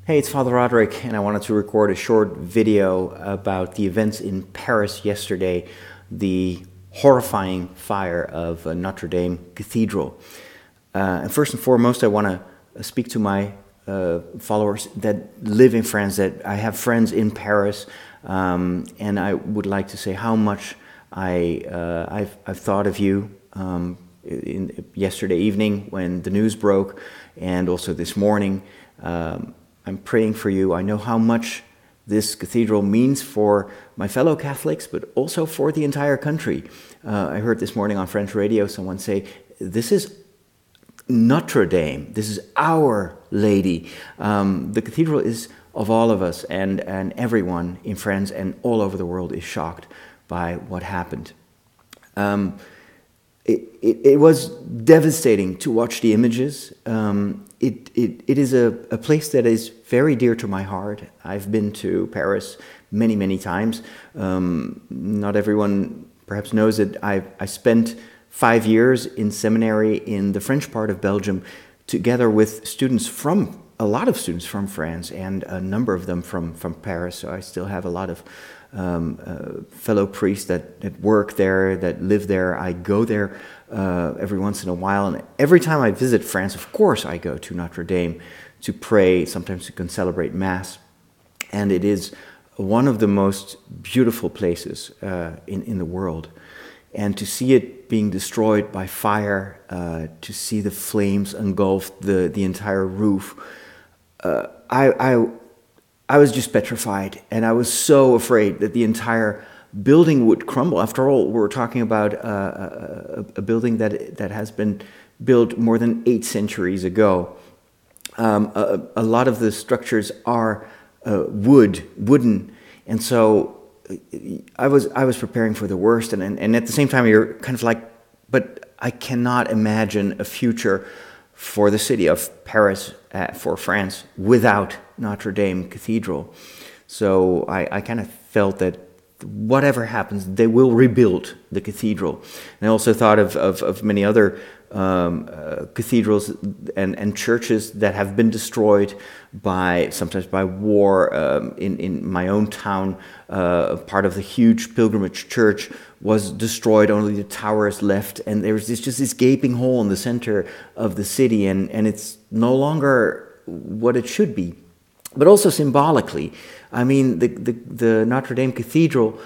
Hey, it's Father Roderick, and I wanted to record a short video about the events in Paris yesterday, the horrifying fire of Notre Dame Cathedral. And first and foremost, I want to speak to my followers that live in France, that I have friends in Paris, and I would like to say how much I've thought of you yesterday evening when the news broke, and also this morning. I'm praying for you. I know how much this cathedral means for my fellow Catholics, but also for the entire country. I heard this morning on French radio someone say, this is Notre Dame. This is Our Lady. The cathedral is of all of us, and everyone in France and all over the world is shocked by what happened. It was devastating to watch the images. It is a place that is very dear to my heart. I've been to Paris many, many times. Not everyone perhaps knows that I spent 5 years in seminary in the French part of Belgium, together with a lot of students from France, and a number of them from Paris. So I still have a lot of fellow priests that work there, that live there. I go there every once in a while, and every time I visit France, of course, I go to Notre Dame to pray, sometimes to celebrate Mass, and it is one of the most beautiful places in the world. And to see it being destroyed by fire, to see the flames engulf the entire roof, I was just petrified, and I was so afraid that the entire building would crumble. After all, we're talking about a building that has been built more than 8 centuries ago. A lot of the structures are wooden, and so I was preparing for the worst, and at the same time you're kind of like, but I cannot imagine a future for the city of Paris, for France, without Notre Dame Cathedral. So I kind of felt that whatever happens, they will rebuild the cathedral. And I also thought of many other cathedrals and churches that have been destroyed sometimes by war. In my own town, part of the huge pilgrimage church was destroyed, only the tower is left, and there was just this gaping hole in the center of the city, and it's no longer what it should be. But also symbolically, I mean, the Notre Dame Cathedral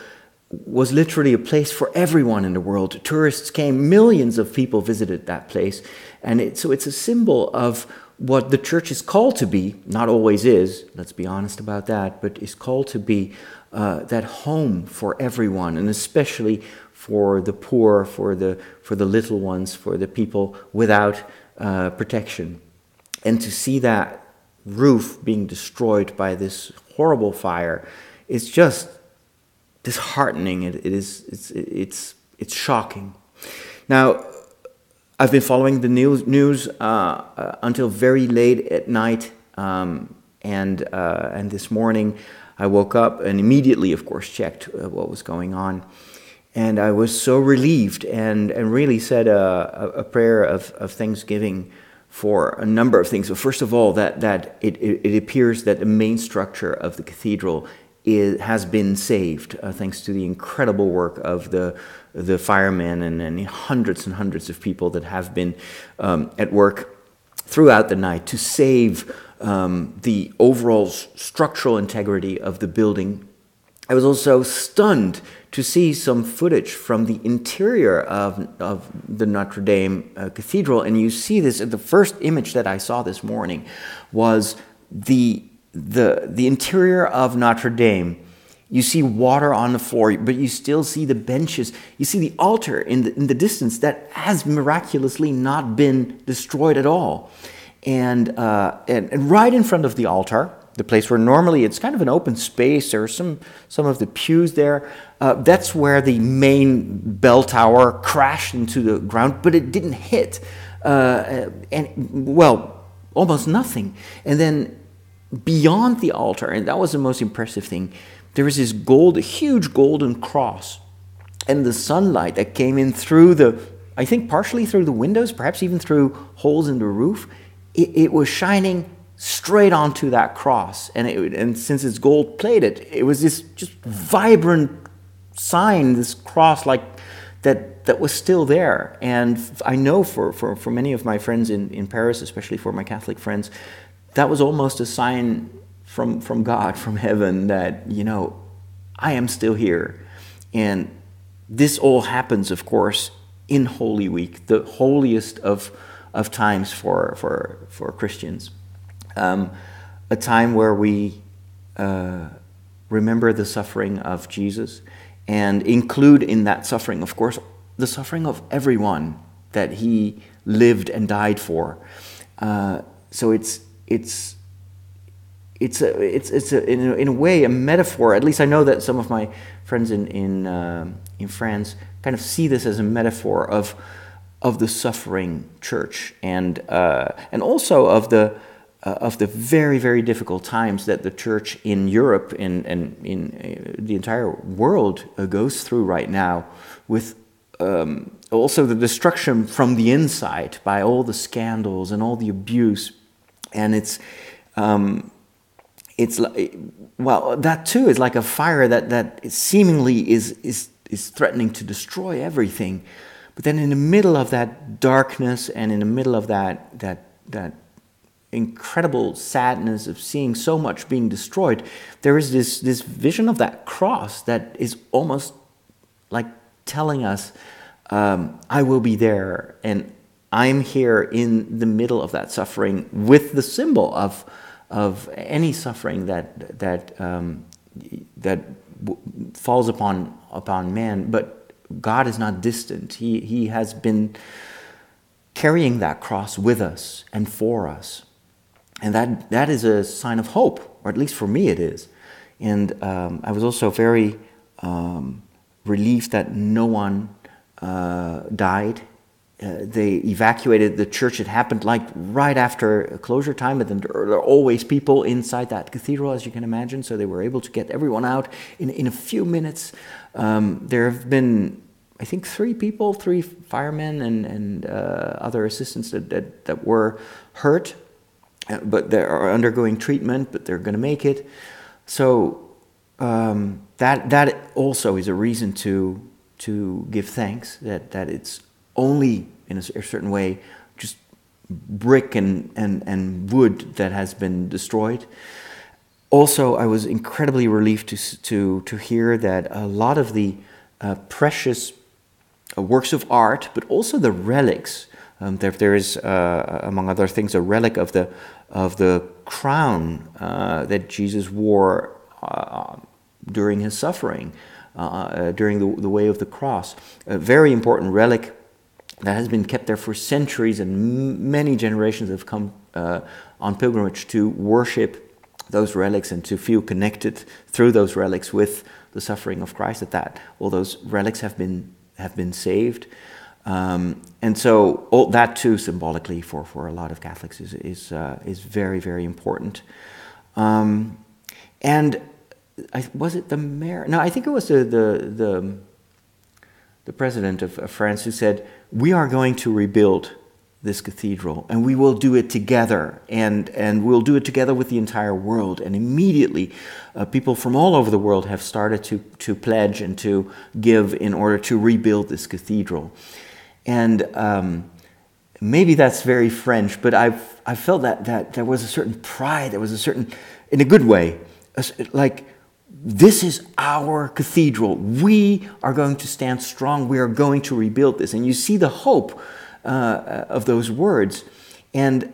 was literally a place for everyone in the world. Tourists came, millions of people visited that place, and so it's a symbol of what the church is called to be, not always is, let's be honest about that, but is called to be that home for everyone, and especially for the poor, for the little ones, for the people without protection. And to see that roof being destroyed by this horrible fire, it's just disheartening. It's shocking. Now, I've been following the news until very late at night, and this morning I woke up and immediately, of course, checked what was going on, and I was so relieved and really said a prayer of thanksgiving for a number of things. So first of all, that it appears that the main structure of the cathedral has been saved, thanks to the incredible work of the firemen and hundreds and hundreds of people that have been at work throughout the night to save the overall structural integrity of the building. I was also stunned to see some footage from the interior of the Notre Dame Cathedral, and you see this. The first image that I saw this morning was the interior of Notre Dame. You see water on the floor, but you still see the benches. You see the altar in the distance that has miraculously not been destroyed at all, and right in front of the altar, the place where normally it's kind of an open space, there are some of the pews there. That's where the main bell tower crashed into the ground, but it didn't hit, almost nothing. And then beyond the altar, and that was the most impressive thing, there was this huge golden cross, and the sunlight that came in through I think partially through the windows, perhaps even through holes in the roof, it was shining straight onto that cross. And since it's gold plated, it was this just vibrant sign, this cross like that was still there. And I know for many of my friends in Paris, especially for my Catholic friends, that was almost a sign from God, from heaven, that, I am still here. And this all happens, of course, in Holy Week, the holiest of times for Christians. A time where we remember the suffering of Jesus and include in that suffering, of course, the suffering of everyone that he lived and died for. So it's in a way a metaphor. At least I know that some of my friends in France kind of see this as a metaphor of the suffering church, and also of the very, very difficult times that the church in Europe and in the entire world goes through right now, with also the destruction from the inside by all the scandals and all the abuse. And it's like, well, that too is like a fire that seemingly is threatening to destroy everything. But then in the middle of that darkness and in the middle of that incredible sadness of seeing so much being destroyed, there is this vision of that cross that is almost like telling us, I will be there, and I'm here in the middle of that suffering, with the symbol of any suffering that falls upon man. But God is not distant. He has been carrying that cross with us and for us. And that is a sign of hope, or at least for me it is. And I was also very relieved that no one died. They evacuated the church. It happened like right after closure time, but then there are always people inside that cathedral, as you can imagine, so they were able to get everyone out in a few minutes. There have been, I think, 3 firemen and other assistants that were hurt, but they are undergoing treatment, but they're going to make it. So that also is a reason to give thanks, that it's only in a certain way just brick and wood that has been destroyed. Also, I was incredibly relieved to hear that a lot of the precious works of art, but also the relics. There is, among other things, a relic of the crown that Jesus wore during his suffering, during the way of the cross. A very important relic that has been kept there for centuries, and many generations have come on pilgrimage to worship those relics and to feel connected through those relics with the suffering of Christ. That all those relics have been saved. And so all that too, symbolically, for a lot of Catholics is very, very important. And was it the mayor? No, I think it was the president of France who said, "We are going to rebuild this cathedral, and we will do it together, and we'll do it together with the entire world." And immediately, people from all over the world have started to pledge and to give in order to rebuild this cathedral. And maybe that's very French, but I felt that there was a certain pride, there was a certain, in a good way, like, this is our cathedral. We are going to stand strong. We are going to rebuild this. And you see the hope of those words. And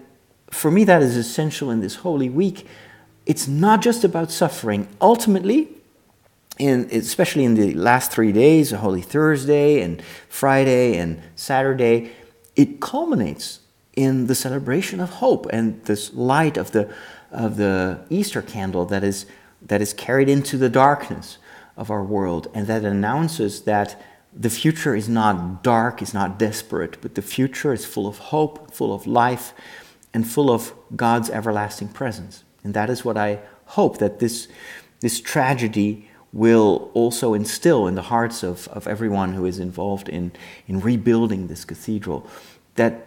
for me, that is essential in this Holy Week. It's not just about suffering. Ultimately, especially in the last 3 days, Holy Thursday and Friday and Saturday, it culminates in the celebration of hope and this light of the Easter candle that is carried into the darkness of our world, and that announces that the future is not dark, is not desperate, but the future is full of hope, full of life, and full of God's everlasting presence. And that is what I hope, that this tragedy will also instill in the hearts of everyone who is involved in rebuilding this cathedral, that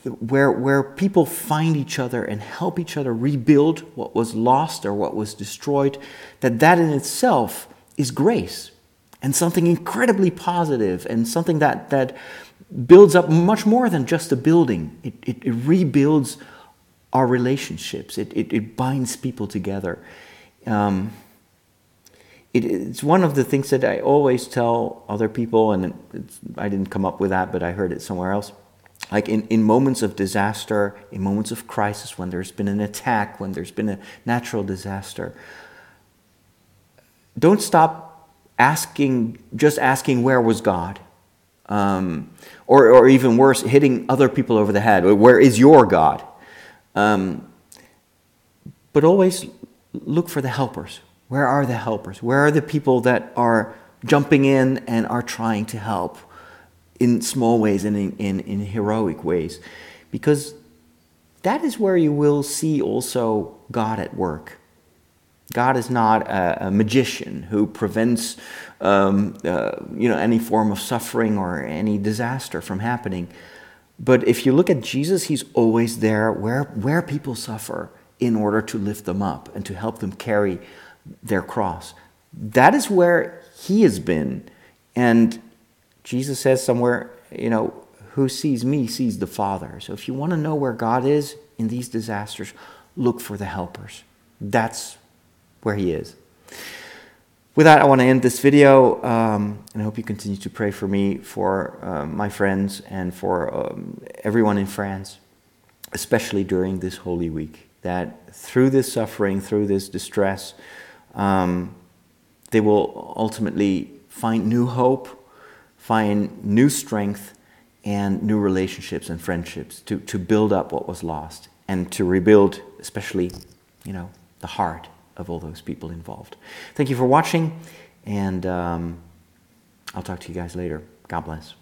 where people find each other and help each other rebuild what was lost or what was destroyed, that in itself is grace and something incredibly positive and something that builds up much more than just a building. It rebuilds our relationships. It binds people together. It's one of the things that I always tell other people, and I didn't come up with that, but I heard it somewhere else. Like in moments of disaster, in moments of crisis, when there's been an attack, when there's been a natural disaster, don't stop just asking where was God? Or even worse, hitting other people over the head. Where is your God? But always look for the helpers. Where are the helpers? Where are the people that are jumping in and are trying to help in small ways and in heroic ways? Because that is where you will see also God at work. God is not a magician who prevents any form of suffering or any disaster from happening. But if you look at Jesus, he's always there where people suffer in order to lift them up and to help them carry their cross. That is where he has been. And Jesus says somewhere, who sees me sees the Father. So if you want to know where God is in these disasters, look for the helpers. That's where he is. With that, I want to end this video, and I hope you continue to pray for me, for my friends, and for everyone in France, especially during this Holy Week, that through this suffering, through this distress, they will ultimately find new hope, find new strength, and new relationships and friendships to build up what was lost, and to rebuild, especially, the heart of all those people involved. Thank you for watching, and I'll talk to you guys later. God bless.